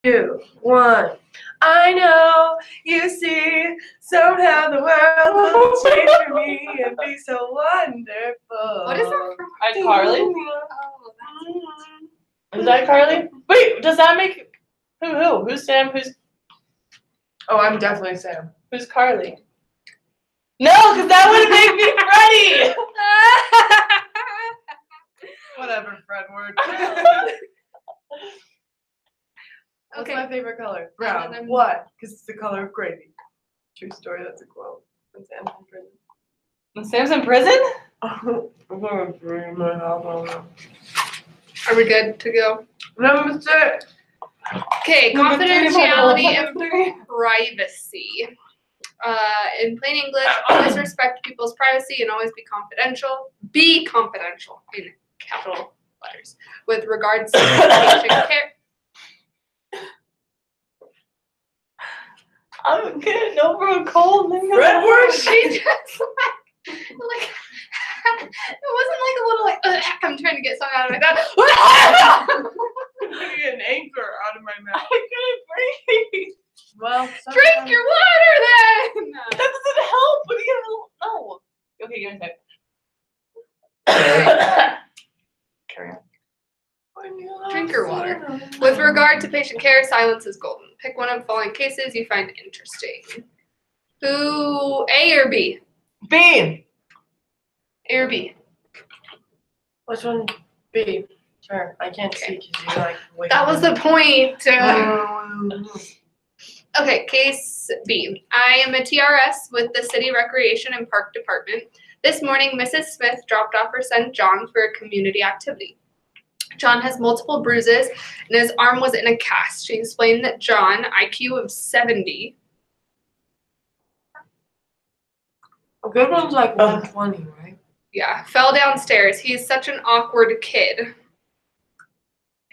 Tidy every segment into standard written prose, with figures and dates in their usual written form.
2, 1. I know, you see, somehow the world will change for me and be so wonderful. What is that from? iCarly? Oh, that's Is that Carly? Wait, does that make who? Who's Sam? Oh, I'm definitely Sam. Who's Carly? No, because that would make me Freddie. Whatever, Fredward. What's Okay. my favorite color? Brown. then- What? Because it's the color of gravy. True story, that's a quote. When Sam's in prison. When Sam's in prison? I'm gonna bring my house. Are we good to go? Number 6. Okay, Number 3, confidentiality number and 3. privacy. In plain English, always respect people's privacy and always be confidential. Be confidential in capital letters with regards to patient care. I'm getting over a cold. Fredward? She just like it wasn't like a little like I'm trying to get something out of my mouth. I'm gonna get an anchor out of my mouth. I couldn't breathe. Well, Drink your water then. That doesn't help. What do you no? Okay, give me a second. Carry on. Drink your water. With regard to patient care, silence is golden. Pick one of the following cases you find interesting. Who, A or B? B. A or B? Which one? B. Sure. I can't see because you like. Wait That was the point. Oh. Okay, case B. I am a TRS with the City Recreation and Park Department. This morning, Mrs. Smith dropped off her son John for a community activity. John has multiple bruises and his arm was in a cast. She explained that John, IQ of 70. A good one's like 120, right? Yeah, fell downstairs. He's such an awkward kid.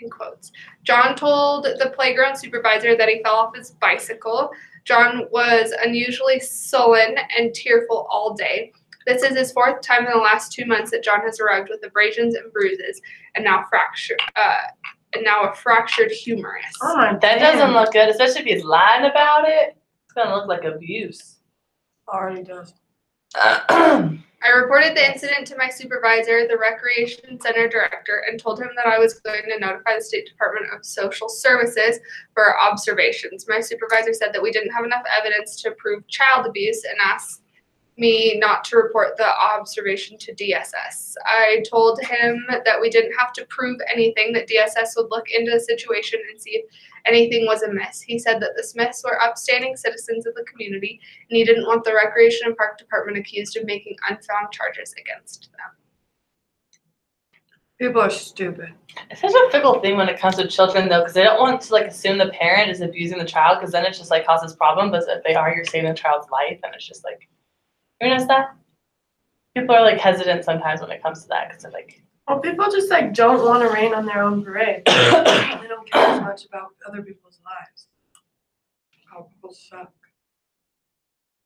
In quotes. John told the playground supervisor that he fell off his bicycle. John was unusually sullen and tearful all day. This is his 4th time in the last 2 months that John has arrived with abrasions and bruises, and now a fractured humerus. Oh my god. That doesn't look good, especially if he's lying about it. It's gonna look like abuse. Already does. I reported the incident to my supervisor, the Recreation Center director, and told him that I was going to notify the State Department of Social Services for observations. My supervisor said that we didn't have enough evidence to prove child abuse and asked me not to report the observation to DSS. I told him that we didn't have to prove anything, that DSS would look into the situation and see if anything was amiss. He said that the Smiths were upstanding citizens of the community, and he didn't want the Recreation and Park Department accused of making unfound charges against them. People are stupid. It's such a fickle thing when it comes to children, though, because they don't want to like assume the parent is abusing the child, because then it just like causes problems. But if they are, you're saving the child's life, and it's just like, you notice that? People are like hesitant sometimes when it comes to that, because they're like, Well, people just like don't want to rain on their own parade. They don't care as much about other people's lives. How people suck.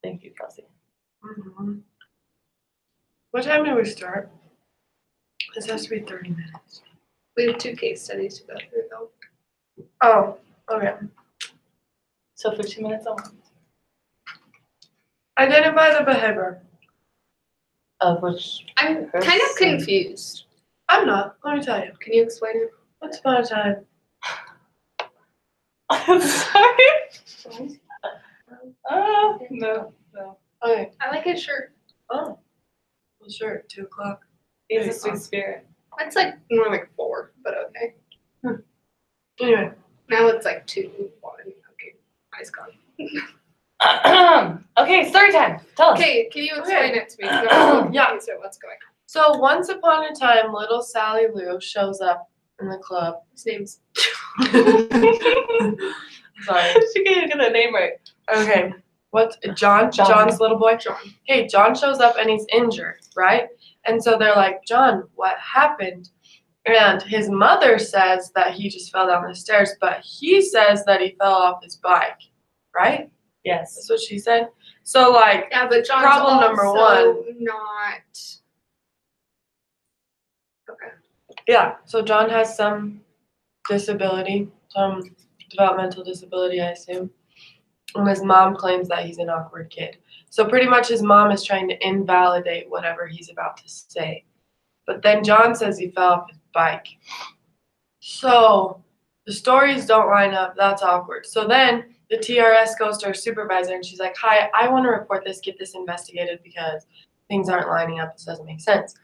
thank you, Kelsey. Mm-hmm. What time do we start? This has to be 30 minutes. We have 2 case studies to go through, though. Oh, okay. So 15 minutes on. Identify the behavior. Of which I'm kind of confused. I'm not. Let me tell you. Can you explain it? Once upon a time. I'm sorry. No. Okay. I like his shirt. Oh. Well, sure. 2 o'clock. He's a sweet spirit. It's like more like 4, but okay. Anyway. Now it's like 2, 1. Okay, ice gone. Okay, story time. Tell us. Okay, can you explain it to me? 'Cause I'm so Yeah. confused at what's going on. So once upon a time, little Sally Lou shows up in the club. His name's Sorry. She can't even get the name right. Okay. What's John? John. John's little boy? John. Okay, John shows up and he's injured, right? And so they're like, John, what happened? And his mother says that he just fell down the stairs, but he says that he fell off his bike, right? Yes. That's what she said. So like, Yeah, but John's Problem number also not. Okay. yeah, so John has some disability, some developmental disability, I assume. And his mom claims that he's an awkward kid. So pretty much his mom is trying to invalidate whatever he's about to say. But then John says he fell off his bike. So the stories don't line up. That's awkward. So then the TRS goes to her supervisor and she's like, hi, I want to report this, get this investigated because things aren't lining up. This doesn't make sense.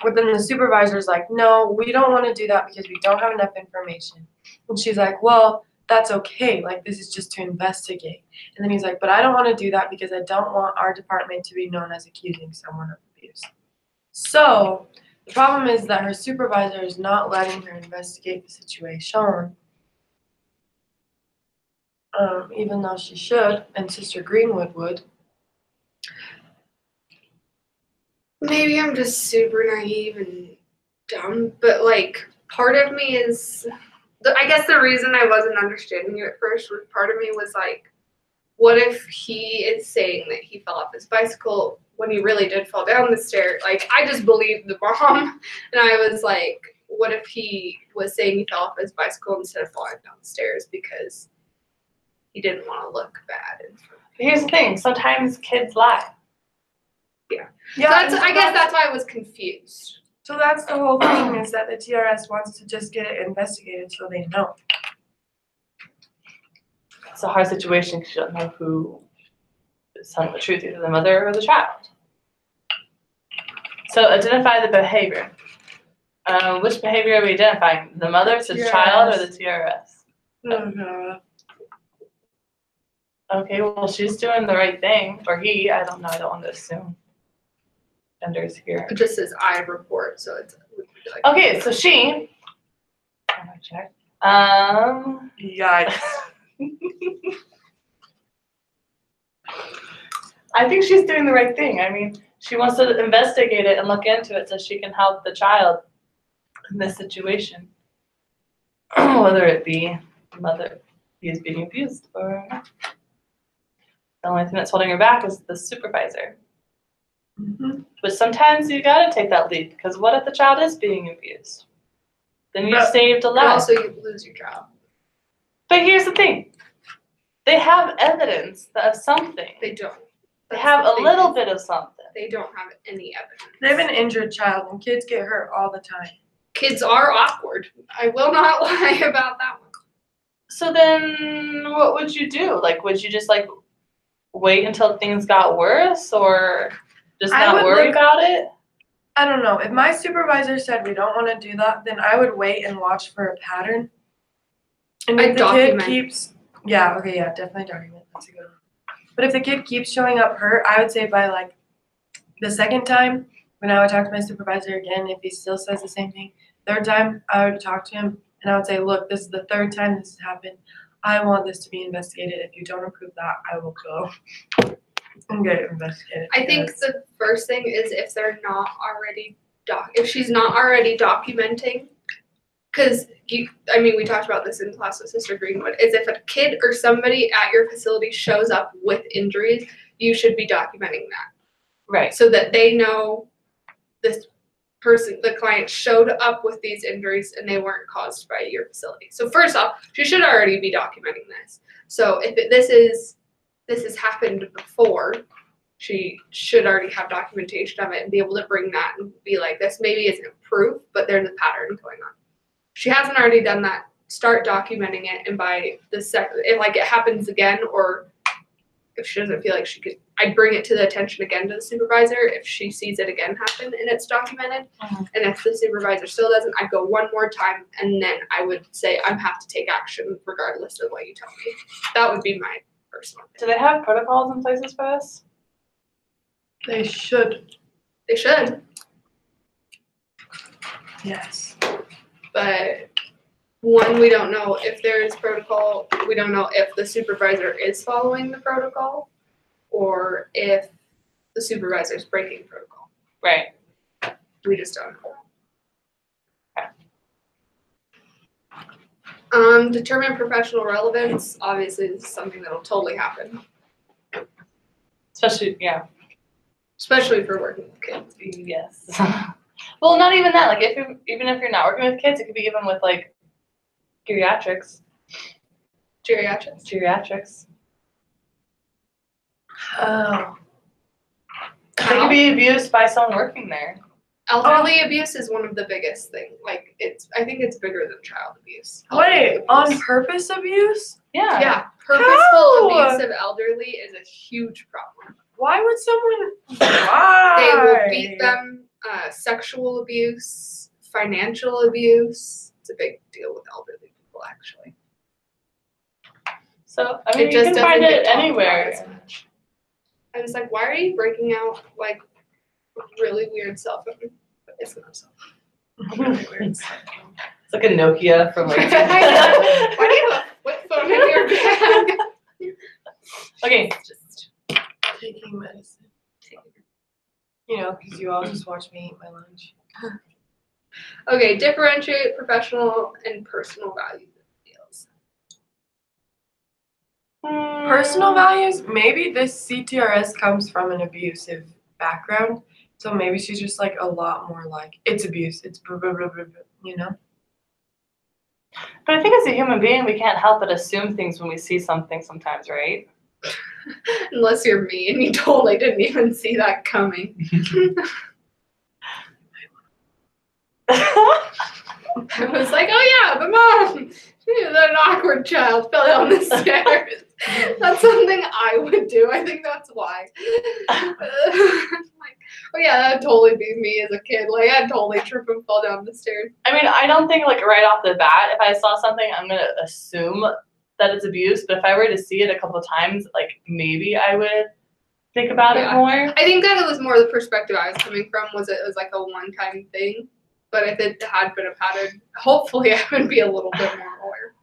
But then the supervisor's like, no, we don't want to do that because we don't have enough information. And she's like, well, that's okay. Like, this is just to investigate. And then he's like, but I don't want to do that because I don't want our department to be known as accusing someone of abuse. So the problem is that her supervisor is not letting her investigate the situation, even though she should, and Sister Greenwood would. Maybe I'm just super naive and dumb, but like part of me is, I guess the reason I wasn't understanding it at first was part of me was like, what if he is saying that he fell off his bicycle when he really did fall down the stairs? Like, I just believed the mom, and I was like, what if he was saying he fell off his bicycle instead of falling down the stairs because he didn't want to look bad? Here's the thing, sometimes kids lie. Yeah, So I guess that's why I was confused. So that's the whole thing, is that the TRS wants to just get it investigated so they know. It's a hard situation because you don't know who is telling the truth, either the mother or the child. So identify the behavior. Which behavior are we identifying? The mother, the child, or the TRS? Mm-hmm. Okay, well, she's doing the right thing. Or he, I don't know, I don't want to assume genders here. It just says I report, so it's like, Okay, so she, I'm gonna check. Yikes. I think she's doing the right thing. I mean, she wants to investigate it and look into it so she can help the child in this situation. Whether it be the mother he is being abused or not. The only thing that's holding her back is the supervisor. Mm-hmm. But sometimes you gotta take that leap, because what if the child is being abused? Then you But- saved a and life. also you lose your job. But here's the thing. They have evidence of something. They don't. They That's have the a thing. little bit of something. They don't have any evidence. They have an injured child, and kids get hurt all the time. Kids are awkward. I will not lie about that one. So then what would you do? Like, would you just like wait until things got worse, or just I not would worry look- about it? I don't know. If my supervisor said we don't want to do that, then I would wait and watch for a pattern. And if I'd the kid document. keeps, definitely document. That's a good one. But if the kid keeps showing up hurt, I would say by like the second time, when I would talk to my supervisor again, if he still says the same thing, third time, I would talk to him and I would say, look, this is the third time this has happened. I want this to be investigated. If you don't approve that, I will go and get it investigated. I think the first thing is if they're not already if she's not already documenting, because we talked about this in class with Sister Greenwood, is if a kid or somebody at your facility shows up with injuries, you should be documenting that. Right. So that they know this person, the client, showed up with these injuries and they weren't caused by your facility. So first off, she should already be documenting this. So if this has happened before, she should already have documentation of it and be able to bring that and be like, this maybe isn't proof, but there's a pattern going on. If she hasn't already done that, start documenting it, and by the second, if like it happens again, or if she doesn't feel like she could, I'd bring it to the attention again to the supervisor if she sees it again happen and it's documented. Mhm. And if the supervisor still doesn't, I'd go one more time and then I would say I have to take action regardless of what you tell me. That would be my personal Do they have protocols in places for this? They should. They should, Yes. but one, we don't know if there is protocol. We don't know if the supervisor is following the protocol or if the supervisor is breaking protocol. Right. We just don't know. Okay. Determine professional relevance. Obviously, this is something that'll totally happen, Especially, yeah. especially for working with kids. Yes. Well, not even that. Like, even if you're not working with kids, it could be even with like geriatrics. Geriatrics. Geriatrics. Oh. They could be abused by someone working there. Elderly abuse is one of the biggest things. Like I think it's bigger than child abuse. Wait, Elderly on abuse. purpose abuse? Yeah. Yeah, purposeful How? abuse of elderly is a huge problem. Why would someone? Why? They will beat them. Sexual abuse, financial abuse. It's a big deal with elderly people, actually. So I mean, It you just can find doesn't get it talked about anywhere. as much. I was like, why are you breaking out like really weird cell phone? But it's not a cell phone. Really weird. It's like a Nokia from like. Why do you have a flip phone in your bag? Okay. Just Taking medicine. You know, because you all just watch me eat my lunch. okay. Differentiate professional and personal values and ideals. Personal values, maybe this CTRS comes from an abusive background. So maybe she's just like a lot more like, it's abuse, it's blah, blah, blah, blah, blah, you know? But I think as a human being, we can't help but assume things when we see something sometimes, right? Unless you're me and you totally didn't even see that coming. I was like, oh yeah, the mom. She's an awkward child, fell down the stairs. That's something I would do. I think that's why. Like, oh yeah, that'd totally be me as a kid. Like, I'd totally trip and fall down the stairs. I mean, I don't think like right off the bat, if I saw something, I'm gonna assume that it's abuse. But if I were to see it a couple of times, like maybe I would think about it more. I think that it was more the perspective I was coming from. Was it was like a one-time thing? But if it had been a pattern, hopefully I would be a little bit more aware.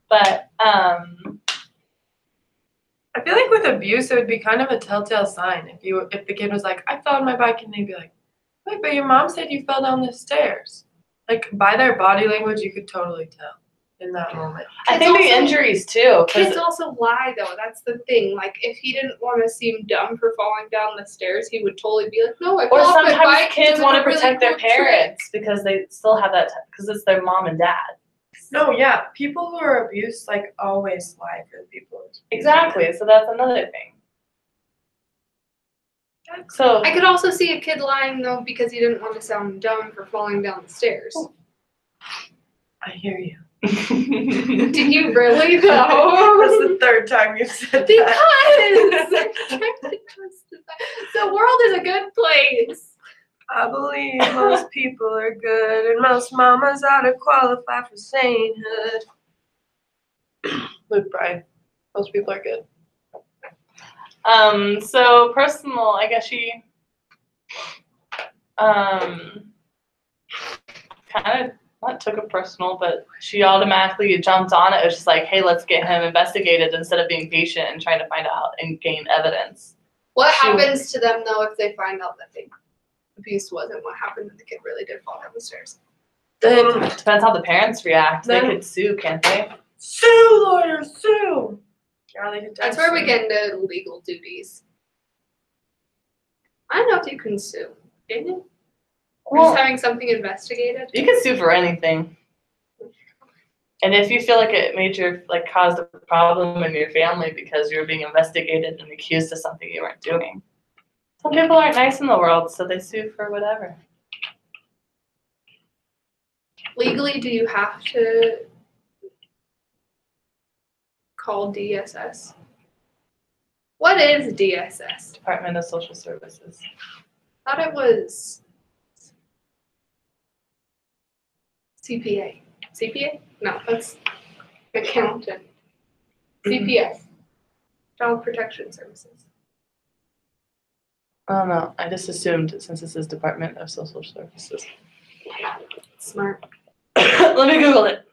But I feel like with abuse, it would be kind of a telltale sign. If the kid was like, I fell on my bike, and they'd be like, wait, but your mom said you fell down the stairs. Like, by their body language, you could totally tell in that moment. I think the injuries too. Kids also lie though. That's the thing. Like if he didn't want to seem dumb for falling down the stairs, he would totally be like, "No, I fell Or off my sometimes bike kids doing want to a really protect their cool parents because they still have that because it's their mom and dad. No, yeah, people who are abused like always lie for the people. Exactly. So that's another thing. So I could also see a kid lying though because he didn't want to sound dumb for falling down the stairs. I hear you. Did you really though? That's the third time you've said Because that. the world is a good place. I believe most people are good and most mamas ought to qualify for sainthood. Luke Bryan. Most people are good. So personal, I guess she kind of not took it personal, but she automatically jumped on it. It was just like, hey, let's get him investigated instead of being patient and trying to find out and gain evidence. What happens to them though if they find out that the abuse wasn't what happened and the kid really did fall down the stairs? Then Depends how the parents react. They could sue, can't they? sue, lawyers, sue. Yeah, they could That's where we sue. get into legal duties. I don't know if you can sue. Can you? We're just having something investigated. You can sue for anything. And if you feel like it caused a problem in your family because you're being investigated and accused of something you weren't doing. Some people aren't nice in the world, so they sue for whatever. Legally, do you have to call DSS? What is DSS? Department of Social Services. I thought it was CPA. CPA? No, that's accountant. CPS. Child Protection Services. Oh no, I just assumed since this is Department of Social Services. Smart. Let me Google it.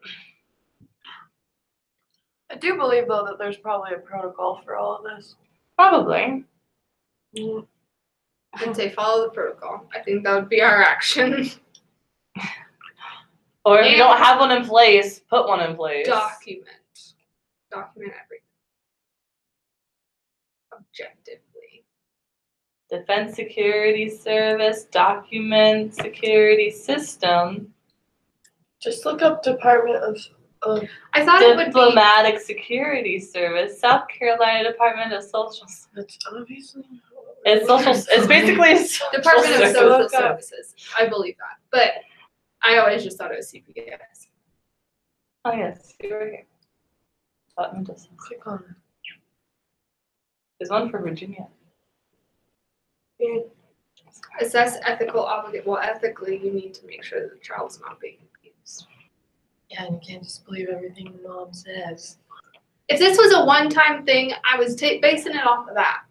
I do believe though that there's probably a protocol for all of this. Probably. I'd say follow the protocol. I think that would be our action. Or if you don't have one in place, put one in place. Document everything. Objectively. Defense Security Service, Document Security System. Just look up Department of I thought it would be. Diplomatic Security Service, South Carolina Department of Social. That's obviously. It's social. It's basically social Department of service. Social Services. I believe that, but I always just thought it was CPS. Oh yes, you were here. Department of Social. Click on it. There's one for Virginia. Assess ethical obligation. Well, ethically, you need to make sure that the child's not being abused. Yeah, and you can't just believe everything the mom says. If this was a one-time thing, I was basing it off of that.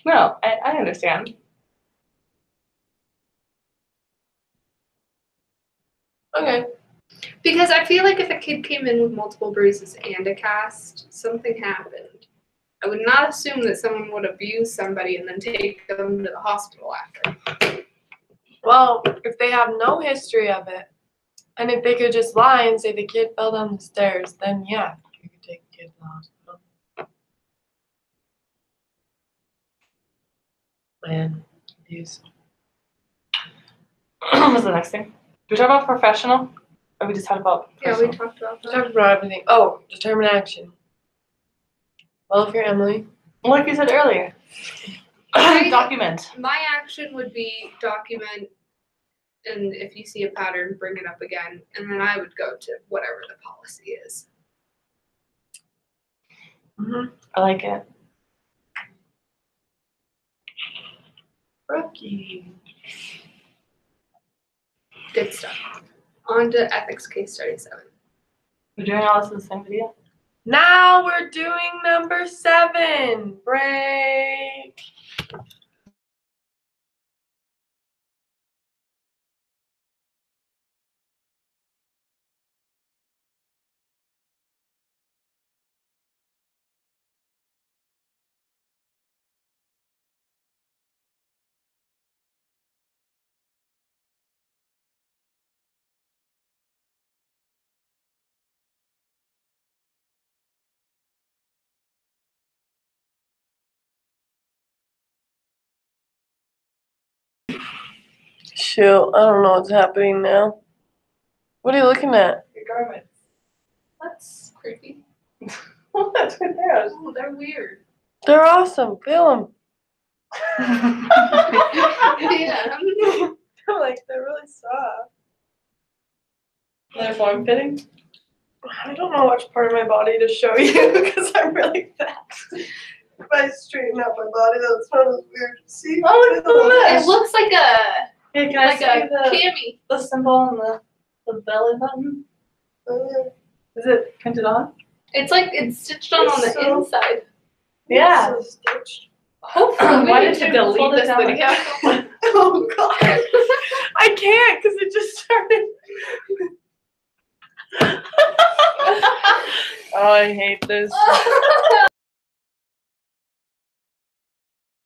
No, I understand. Okay. Because I feel like if a kid came in with multiple bruises and a cast, something happened. I would not assume that someone would abuse somebody and then take them to the hospital after. Well, if they have no history of it, and if they could just lie and say the kid fell down the stairs, then yeah, you could take the kid to the hospital. Man, abuse. What's the next thing? Do we talk about professional? Or we just talk about Yeah, personal? we talked about We that. talked about everything. Oh, determine action. Well, if you're Emily. Like you said earlier. Document. My action would be document, and if you see a pattern, bring it up again, and then I would go to whatever the policy is. Mm-hmm. I like it. Rookie. Good stuff. On to ethics case study 7. We're doing all this in the same video? Now we're doing number 7. Break. Shoot, I don't know what's happening now. What are you looking at? Your garments. That's creepy. What? Who cares? Oh, they're weird. They're awesome. Feel them. Yeah. I'm like, they're really soft. They're form fitting? I don't know which part of my body to show you because I'm really fat. If I straighten out my body, that's not as weird. See? Oh, look at the It mesh. looks like a Hey, can I like see a the cami. symbol on the belly button? Is it printed on? It's like it's stitched on the So- inside. Yeah. So stitched. Hopefully, Why we did need you to fold delete it this down? video. Oh god. I can't because it just started. Oh, I hate this.